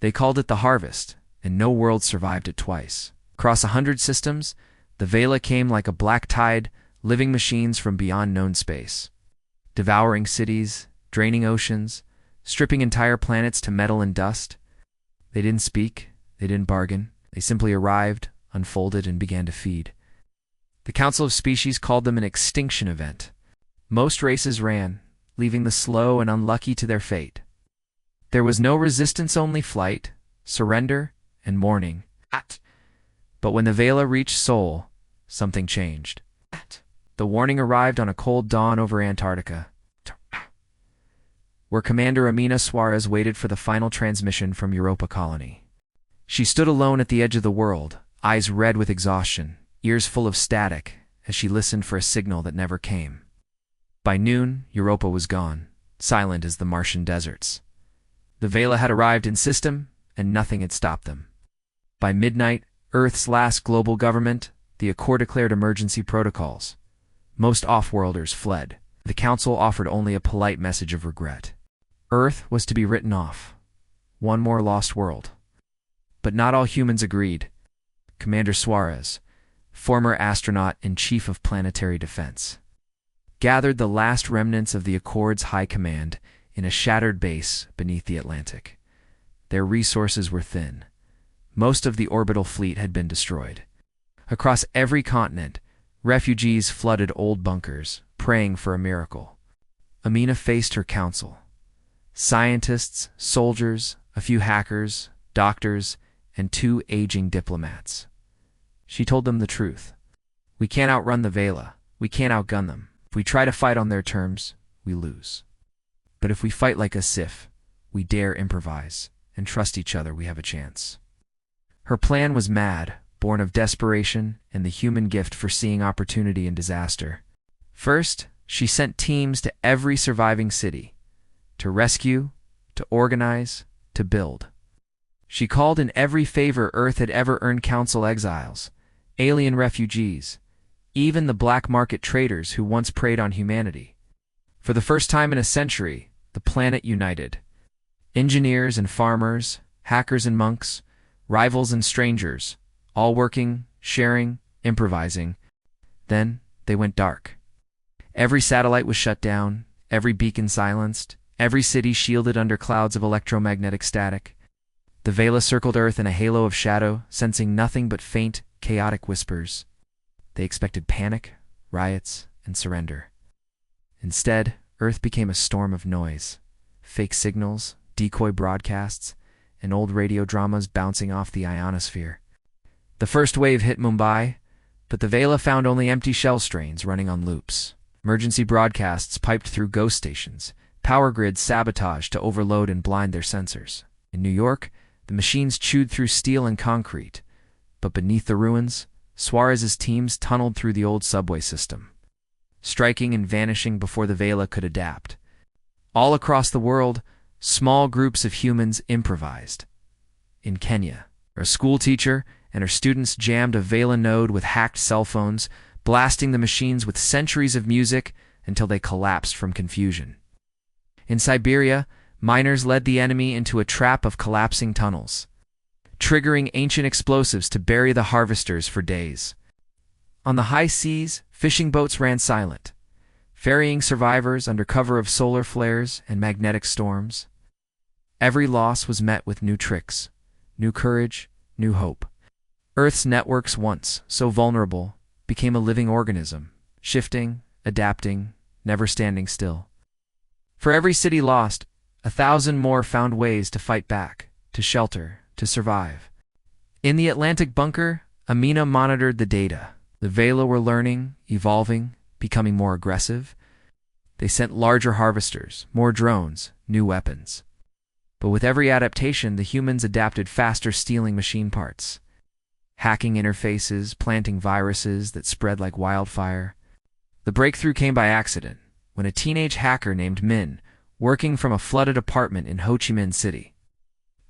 They called it the Harvest, and no world survived it twice. Across 100 systems, the Veyla came like a black tide, living machines from beyond known space. Devouring cities, draining oceans, stripping entire planets to metal and dust. They didn't speak, they didn't bargain, they simply arrived, unfolded, and began to feed. The Council of Species called them an extinction event. Most races ran, leaving the slow and unlucky to their fate. There was no resistance, only flight, surrender, and mourning. But when the Veyla reached Sol, something changed. The warning arrived on a cold dawn over Antarctica, where Commander Amina Suarez waited for the final transmission from Europa Colony. She stood alone at the edge of the world, eyes red with exhaustion, ears full of static, as she listened for a signal that never came. By noon, Europa was gone, silent as the Martian deserts. The Veyla had arrived in system, and nothing had stopped them. By midnight, Earth's last global government, the Accord, declared emergency protocols. Most off-worlders fled. The Council offered only a polite message of regret. Earth was to be written off. One more lost world. But not all humans agreed. Commander Suarez, former astronaut and chief of planetary defense, gathered the last remnants of the Accord's high command in a shattered base beneath the Atlantic. Their resources were thin. Most of the orbital fleet had been destroyed. Across every continent, refugees flooded old bunkers, praying for a miracle. Amina faced her council. Scientists, soldiers, a few hackers, doctors, and 2 aging diplomats. She told them the truth. We can't outrun the Veyla. We can't outgun them. If we try to fight on their terms, we lose. But if we fight like a Sith, we dare improvise, and trust each other, we have a chance. Her plan was mad, born of desperation and the human gift for seeing opportunity in disaster. First, she sent teams to every surviving city, to rescue, to organize, to build. She called in every favor Earth had ever earned: council exiles, alien refugees, even the black market traders who once preyed on humanity. For the first time in a century, the planet united. Engineers and farmers, hackers and monks, rivals and strangers, all working, sharing, improvising. Then they went dark. Every satellite was shut down, every beacon silenced, every city shielded under clouds of electromagnetic static. The Veyla circled Earth in a halo of shadow, sensing nothing but faint, chaotic whispers. They expected panic, riots, and surrender. Instead, Earth became a storm of noise. Fake signals, decoy broadcasts, and old radio dramas bouncing off the ionosphere. The first wave hit Mumbai, but the Veyla found only empty shell strains running on loops. Emergency broadcasts piped through ghost stations, power grids sabotaged to overload and blind their sensors. In New York, the machines chewed through steel and concrete, but beneath the ruins, Suarez's teams tunneled through the old subway system, striking and vanishing before the Veyla could adapt. All across the world, small groups of humans improvised. In Kenya, a school teacher and her students jammed a Veyla node with hacked cell phones, blasting the machines with centuries of music until they collapsed from confusion. In Siberia, miners led the enemy into a trap of collapsing tunnels, triggering ancient explosives to bury the harvesters for days. On the high seas, fishing boats ran silent, ferrying survivors under cover of solar flares and magnetic storms. Every loss was met with new tricks, new courage, new hope. Earth's networks, once so vulnerable, became a living organism, shifting, adapting, never standing still. For every city lost, 1,000 more found ways to fight back, to shelter, to survive. In the Atlantic bunker, Amina monitored the data. The Veyla were learning, evolving, becoming more aggressive. They sent larger harvesters, more drones, new weapons. But with every adaptation, the humans adapted faster, stealing machine parts, hacking interfaces, planting viruses that spread like wildfire. The breakthrough came by accident, when a teenage hacker named Min, working from a flooded apartment in Ho Chi Minh City,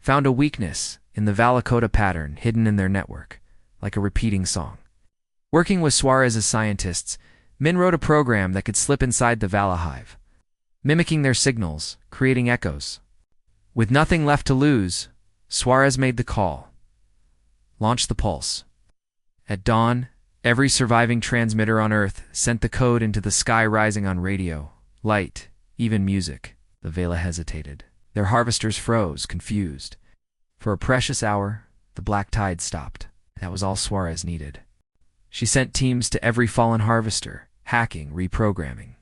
found a weakness in the Valakota pattern hidden in their network, like a repeating song. Working with Suarez's scientists, Min wrote a program that could slip inside the Veyla hive, mimicking their signals, creating echoes. With nothing left to lose, Suarez made the call. Launch the pulse. At dawn, every surviving transmitter on Earth sent the code into the sky, rising on radio, light, even music. The Veyla hesitated. Their harvesters froze, confused. For a precious hour, the black tide stopped. That was all Suarez needed. She sent teams to every fallen harvester, hacking, reprogramming,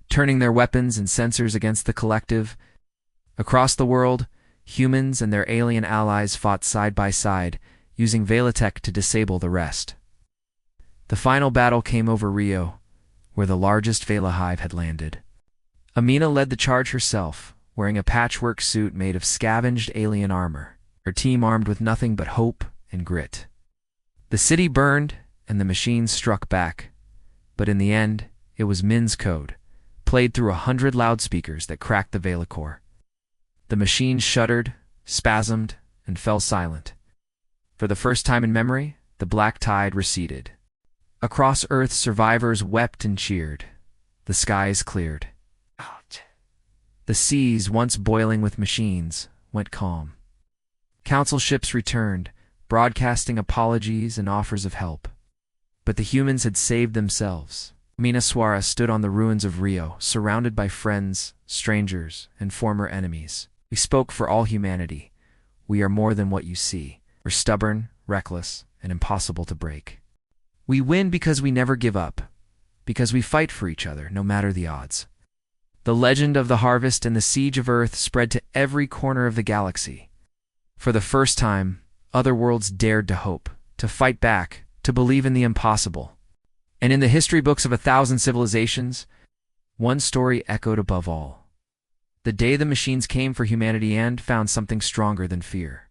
turning their weapons and sensors against the collective. Across the world, humans and their alien allies fought side by side, using Veyla tech to disable the rest. The final battle came over Rio, where the largest Veyla hive had landed. Amina led the charge herself, wearing a patchwork suit made of scavenged alien armor, her team armed with nothing but hope and grit. The city burned, and the machines struck back, but in the end, it was Min's code, played through 100 loudspeakers, that cracked the Veyla core. The machines shuddered, spasmed, and fell silent. For the first time in memory, the black tide receded. Across Earth, survivors wept and cheered. The skies cleared. The seas, once boiling with machines, went calm. Council ships returned, broadcasting apologies and offers of help. But the humans had saved themselves. Amina Suarez stood on the ruins of Rio, surrounded by friends, strangers, and former enemies. We spoke for all humanity. We are more than what you see. We're stubborn, reckless, and impossible to break. We win because we never give up, because we fight for each other, no matter the odds. The legend of the harvest and the siege of Earth spread to every corner of the galaxy. For the first time, other worlds dared to hope, to fight back, to believe in the impossible. And in the history books of 1,000 civilizations, one story echoed above all. The day the machines came for humanity and found something stronger than fear.